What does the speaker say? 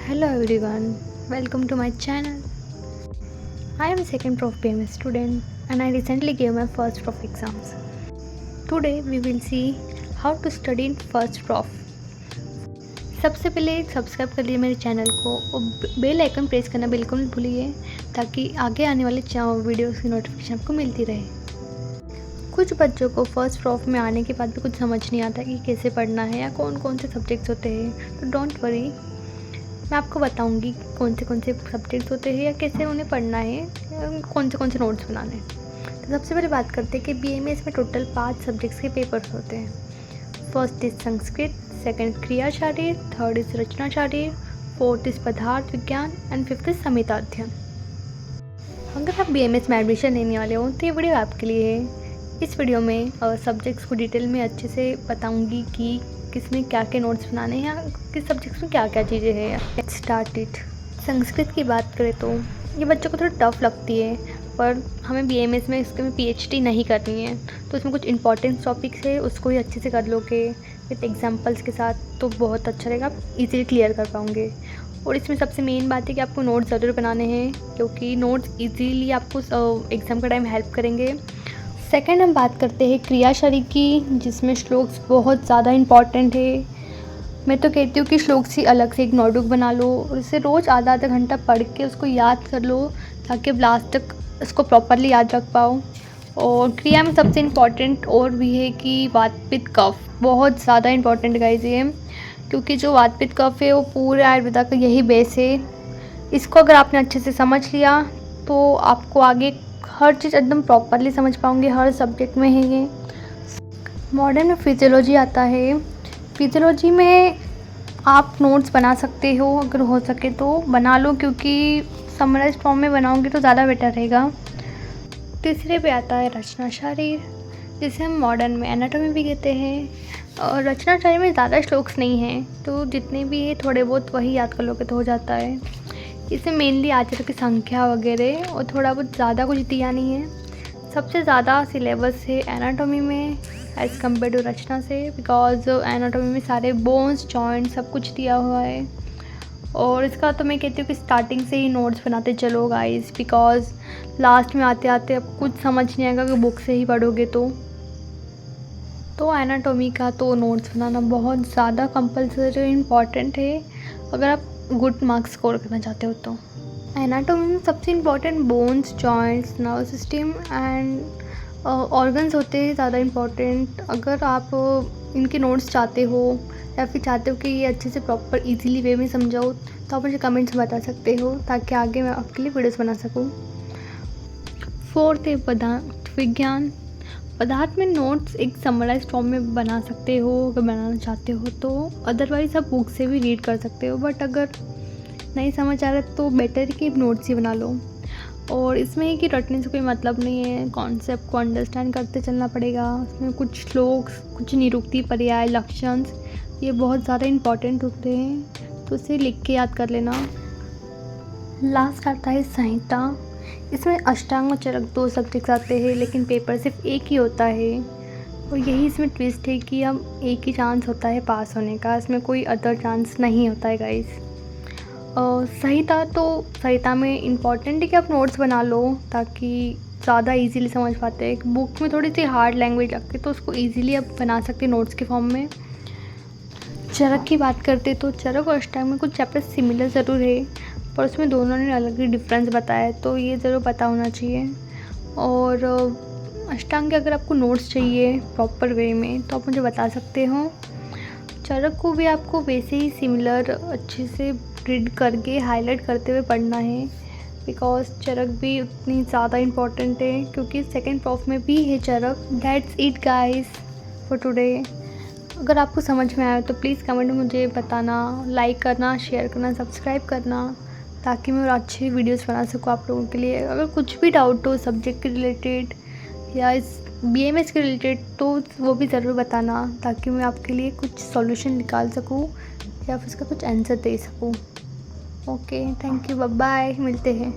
Hello everyone, welcome to my channel. I am a second Prof BMS student and I recently gave my first Prof exams. Today we will see how to study in first Prof. सबसे पहले subscribe कर लिए मेरे channel को और bell icon press करना बिल्कुल मत भूलिए ताकि आगे आने वाले वीडियोस की नोटिफिकेशन आपको मिलती रहे। कुछ बच्चों को फर्स्ट प्रॉफ में आने के बाद भी कुछ समझ नहीं आता कि कैसे पढ़ना है या कौन कौन से सब्जेक्ट्स होते हैं, तो डोंट वरी, मैं आपको बताऊंगी कौन से सब्जेक्ट्स होते हैं या कैसे उन्हें पढ़ना है, कौन से नोट्स बनाने हैं। तो सबसे पहले बात करते हैं कि बीएमएस में टोटल 5 सब्जेक्ट्स के पेपर्स होते हैं। First is Sanskrit, second Kriya Sharir, third is Rachana Sharir, fourth is Padartha Vigyan and fifth is संहिता अध्ययन। अगर आप बीएमएस में एडमिशन लेने वाले हो तो ये वीडियो आपके लिए है। इस वीडियो में सब्जेक्ट्स को डिटेल में अच्छे से बताऊंगी कि किसमें क्या क्या नोट्स बनाने हैं या किस सब्जेक्ट्स में क्या क्या चीज़ें हैं। Let's start it. संस्कृत की बात करें तो ये बच्चों को थोड़ी टफ लगती है, पर हमें बीएमएस में इसके में पीएचडी नहीं करनी है, तो इसमें कुछ इंपॉर्टेंट टॉपिक्स है, उसको ही अच्छे से कर लोगे विद एग्जांपल्स के साथ तो बहुत अच्छा रहेगा, आप इजीली क्लियर कर पाओगे। और इसमें सबसे मेन बात है कि आपको नोट्स ज़रूर बनाने हैं, क्योंकि नोट्स ईजीली आपको एग्ज़ाम का टाइम हेल्प करेंगे। सेकंड हम बात करते हैं क्रिया शारीर की, जिसमें श्लोक्स बहुत ज़्यादा इम्पॉर्टेंट है। मैं तो कहती हूँ कि श्लोक से अलग से एक नोटबुक बना लो और इसे रोज़ आधा घंटा पढ़ के उसको याद कर लो ताकि लास्ट तक इसको प्रॉपरली याद रख पाओ। और क्रिया में सबसे इम्पॉर्टेंट और भी है कि वात पित्त कफ, बहुत ज़्यादा इम्पॉर्टेंट गाइस ये, क्योंकि जो वात पित्त कफ है वो पूरे आयुर्वेदा का यही बेस है। इसको अगर आपने अच्छे से समझ लिया तो आपको आगे हर चीज़ एकदम प्रॉपरली समझ पाओगे, हर सब्जेक्ट में है ये। मॉडर्न में फिजियोलॉजी आता है। फिजियोलॉजी में आप नोट्स बना सकते हो, अगर हो सके तो बना लो, क्योंकि समराइज फॉर्म में बनाओगे तो ज़्यादा बेटर रहेगा। तीसरे पे आता है रचना शारीर, जिसे हम मॉडर्न में एनाटॉमी भी कहते हैं। और रचना शारीर में ज़्यादा श्लोक्स नहीं हैं, तो जितने भी है थोड़े बहुत वही याद कर लोगे तो हो जाता है। इसमें मेनली आचार्य की संख्या वगैरह और थोड़ा बहुत ज़्यादा कुछ दिया नहीं है। सबसे ज़्यादा सिलेबस है एनाटॉमी में एज़ कम्पेयर टू रचना से, बिकॉज एनाटॉमी में सारे बोन्स जॉइंट सब कुछ दिया हुआ है। और इसका तो मैं कहती हूँ कि स्टार्टिंग से ही नोट्स बनाते चलो गाइस, बिकॉज लास्ट में आते आते अब कुछ समझ नहीं आएगा कि बुक से ही पढ़ोगे तो एनाटॉमी का तो नोट्स बनाना बहुत ज़्यादा कंपल्सरी इम्पॉर्टेंट है अगर आप गुड मार्क्स स्कोर करना चाहते हो तो। एनाटॉमी में सबसे important bones, joints, nerve system and organs होते हैं ज़्यादा इम्पॉर्टेंट। अगर आप इनके नोट्स चाहते हो या फिर चाहते हो कि ये अच्छे से प्रॉपर इजीली वे में समझाओ तो आप मुझे कमेंट्स में बता सकते हो ताकि आगे मैं आपके लिए वीडियोस बना सकूँ। फोर्थ है पदार्थ विज्ञान। पदार्थ में नोट्स एक समराइज फॉर्म में बना सकते हो अगर बनाना चाहते हो तो, अदरवाइज़ आप बुक से भी रीड कर सकते हो, बट अगर नहीं समझ आ रहा तो बेटर कि नोट्स ही बना लो। और इसमें है कि रटने से कोई मतलब नहीं है, कॉन्सेप्ट को अंडरस्टैंड करते चलना पड़ेगा। उसमें कुछ श्लोक्स, कुछ निरुक्ति, पर्याय, लक्षण, ये बहुत ज़्यादा इम्पॉर्टेंट होते हैं, तो उसे लिख के याद कर लेना। लास्ट आता है संहिता। इसमें अष्टांग और चरक 2 सब्जेक्ट्स आते हैं, लेकिन पेपर सिर्फ एक ही होता है। और यही इसमें ट्विस्ट है कि अब एक ही चांस होता है पास होने का, इसमें कोई अदर चांस नहीं होता है गाइस। संहिता में इम्पॉर्टेंट है कि आप नोट्स बना लो ताकि ज़्यादा इजीली समझ पाते हैं। बुक में थोड़ी सी हार्ड लैंग्वेज लगती है तो उसको इजीली आप बना सकते हैं नोट्स के फॉर्म में। चरक की बात करते तो चरक और अष्टांग में कुछ चैप्टर सिमिलर ज़रूर है, पर उसमें दोनों ने अलग ही डिफरेंस बताया है, तो ये ज़रूर पता होना चाहिए। और अष्टांग के अगर आपको नोट्स चाहिए प्रॉपर वे में तो आप मुझे बता सकते हो। चरक को भी आपको वैसे ही सिमिलर अच्छे से रीड करके हाईलाइट करते हुए पढ़ना है, बिकॉज चरक भी उतनी ज़्यादा इम्पॉर्टेंट है, क्योंकि सेकेंड प्रॉफ में भी है Charak. That's it guys for today. अगर आपको समझ में आया तो प्लीज़ कमेंट में मुझे बताना, लाइक करना, शेयर करना, सब्सक्राइब करना, ताकि मैं और अच्छे वीडियोस बना सकूँ आप लोगों के लिए। अगर कुछ भी डाउट हो सब्जेक्ट के रिलेटेड या इस बीएमएस के रिलेटेड तो वो भी ज़रूर बताना, ताकि मैं आपके लिए कुछ सॉल्यूशन निकाल सकूँ या फिर उसका कुछ आंसर दे सकूँ। Okay, thank you, bye bye, मिलते हैं।